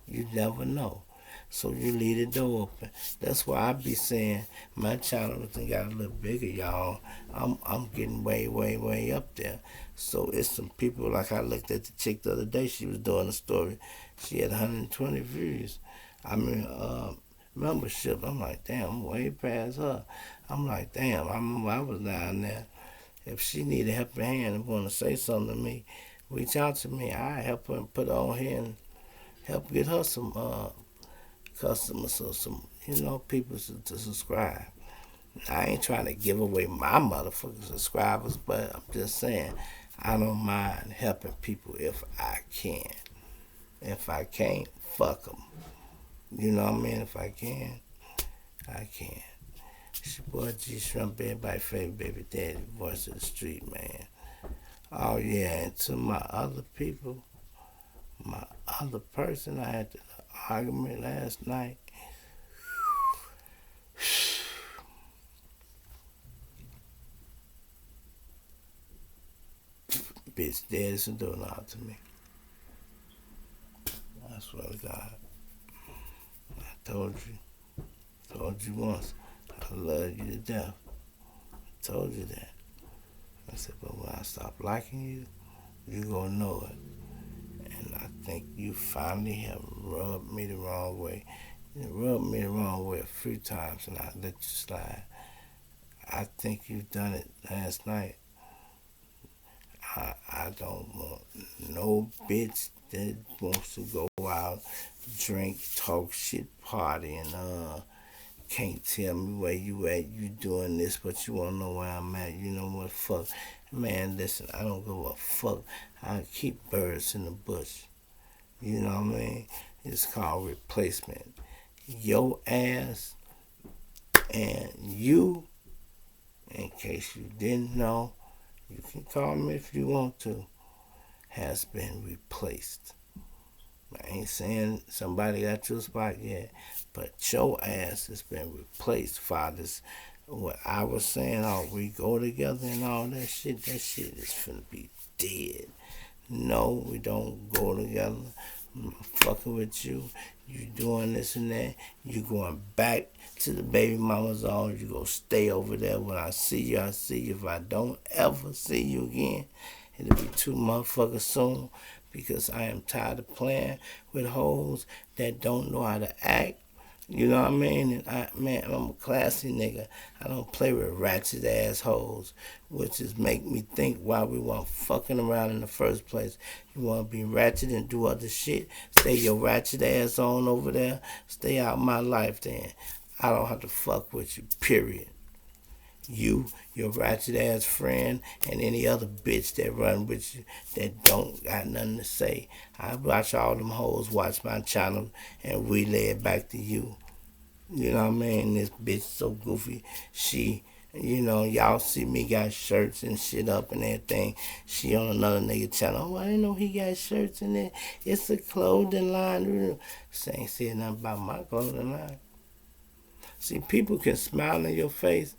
You never know. So you leave the door open. That's why I be saying my channel got a little bigger, y'all. I'm getting way, way, way up there. So it's some people, like I looked at the chick the other day, she was doing a story. She had 120 views. Membership. I'm like, damn, I'm way past her. I'm like, damn, I was down there. If she need a helping hand and want to say something to me, reach out to me. I help her and put her on here and help get her some customers or some people to subscribe. I ain't trying to give away my motherfucking subscribers, but I'm just saying I don't mind helping people if I can. If I can't, fuck them. You know what I mean? If I can, I can. It's your boy G Shrimp, everybody's favorite baby daddy, voice of the street, man. Oh yeah, and to my other people, my other person, I had an argument last night. Bitch dead as a doorknob to me. I swear to God. I told you once, I love you to death. I told you that. I said, but when I stop liking you, you gonna know it. And I think you finally have rubbed me the wrong way. You rubbed me the wrong way a few times and I let you slide. I think you've done it last night. I don't want no bitch that wants to go out, drink, talk shit, party, and can't tell me where you at. You doing this, but you wanna know where I'm at. You know what? Fuck, man. Listen, I don't give a fuck. I keep birds in the bush. You know what I mean? It's called replacement. Your ass and you, in case you didn't know, you can call me if you want to, has been replaced. I ain't saying somebody got your spot yet, but your ass has been replaced, fathers. What I was saying, oh, we go together and all that shit is finna be dead. No, we don't go together. I'm fucking with you. You doing this and that. You going back to the baby mama's arms. You gonna stay over there. When I see you, I see you. If I don't ever see you again, it'll be too motherfuckers soon, because I am tired of playing with hoes that don't know how to act. You know what I mean? And I'm a classy nigga. I don't play with ratchet assholes, which is make me think why we want fucking around in the first place. You want to be ratchet and do other shit? Stay your ratchet ass on over there. Stay out my life then. I don't have to fuck with you, period. You, your ratchet ass friend, and any other bitch that run with you that don't got nothing to say. I watch all them hoes watch my channel and relay it back to you. You know what I mean? This bitch so goofy. She, y'all see me got shirts and shit up and everything. She on another nigga channel. Oh, I didn't know he got shirts in there. It's a clothing line. She ain't saying nothing about my clothing line. See, people can smile in your face,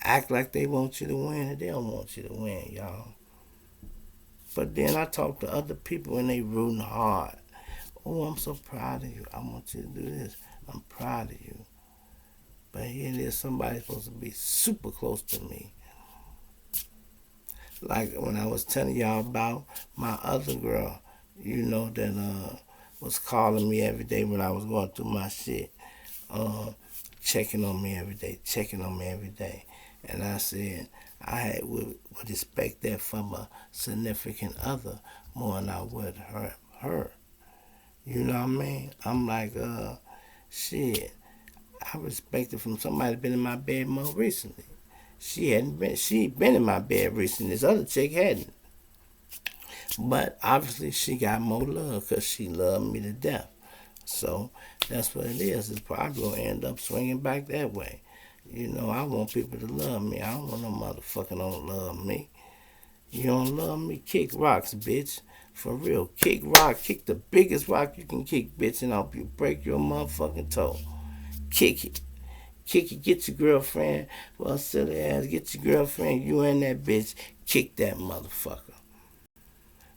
act like they want you to win, and they don't want you to win, y'all. But then I talk to other people and they rooting hard. Oh, I'm so proud of you. I want you to do this. I'm proud of you. But here it is, somebody's supposed to be super close to me. Like when I was telling y'all about my other girl, that was calling me every day when I was going through my shit. Checking on me every day. And I said I would expect that from a significant other more than I would her. You know what I mean? I'm like, shit, I respect it from somebody that been in my bed more recently. She been in my bed recently. This other chick hadn't. But obviously she got more love because she loved me to death. So that's what it is. It's probably going to end up swinging back that way. I want people to love me. I don't want no motherfucker don't love me. You don't love me? Kick rocks, bitch. For real. Kick rock. Kick the biggest rock you can kick, bitch, and I'll break your motherfucking toe. Kick it. Kick it. Get your girlfriend. Well, silly ass. Get your girlfriend. You and that bitch. Kick that motherfucker.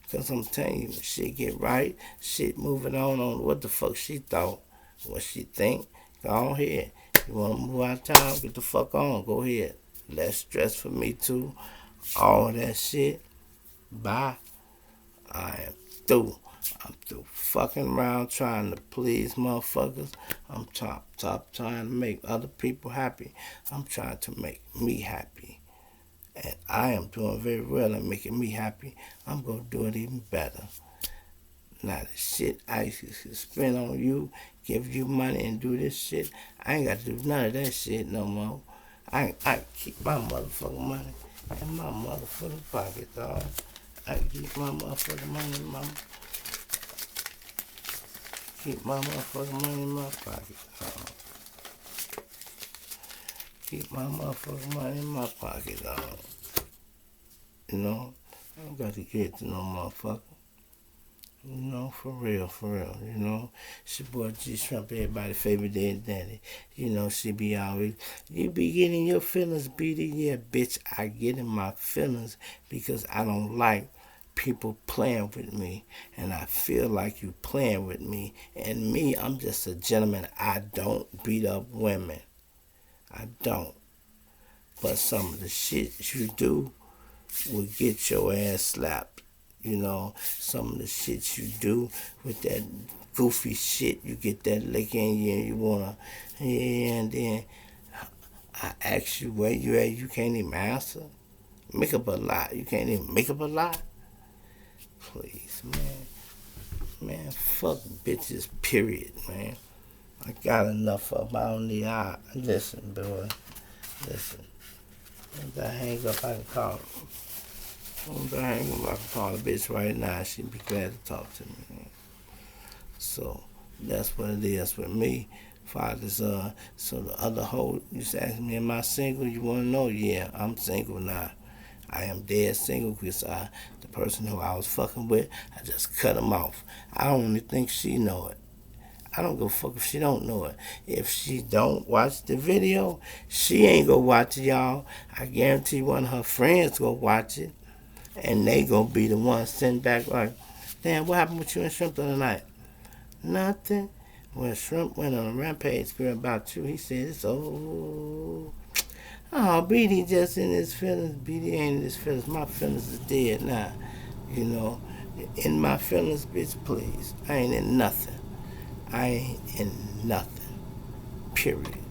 Because I'm telling you, shit get right. Shit moving on what the fuck she thought. What she think. Go ahead. You want to move out of town? Get the fuck on. Go ahead. Less stress for me, too. All that shit. Bye. I am through. I'm through fucking around trying to please motherfuckers. I'm top trying to make other people happy. I'm trying to make me happy. And I am doing very well at making me happy. I'm going to do it even better. Now the shit I used to spend on you, give you money and do this shit, I ain't got to do none of that shit no more. I keep my motherfucking money in my motherfucking pocket, dog. I keep my motherfucking money in my pocket, dog. Keep my motherfucking money in my pocket, dog. You know, I don't got to get to no motherfucker. You know, for real, you know. It's your boy G Shrimp, everybody's favorite daddy. You know, she be always, you be getting your feelings beaten. Yeah, bitch, I get in my feelings because I don't like people playing with me. And I feel like you playing with me. And me, I'm just a gentleman. I don't beat up women. I don't. But some of the shit you do will get your ass slapped. You know, some of the shit you do with that goofy shit, you get that lick in you and you wanna, yeah, and then I ask you where you at, you can't even answer. Make up a lie. You can't even make up a lie. Please, man, fuck bitches. Period, man. I got enough of them. I don't need. Listen, boy, listen. If I hang up, I can call her. If I hang up, I can call a bitch right now. She'd be glad to talk to me. Man. So that's what it is with me. Father's so the other hoe used to ask me, am I single? You wanna know? Yeah, I'm single now. I am dead single because the person who I was fucking with, I just cut him off. I don't even think she know it. I don't give a fuck if she don't know it. If she don't watch the video, she ain't gonna watch it, y'all. I guarantee one of her friends gonna watch it, and they gonna be the ones sitting back like, damn, what happened with you and Shrimp the other night? Nothing. When Shrimp went on a rampage girl about you, he said, it's oh, BD just in his feelings. BD ain't in his feelings. My feelings is dead now. You know, in my feelings, bitch, please. I ain't in nothing. I ain't in nothing. Period.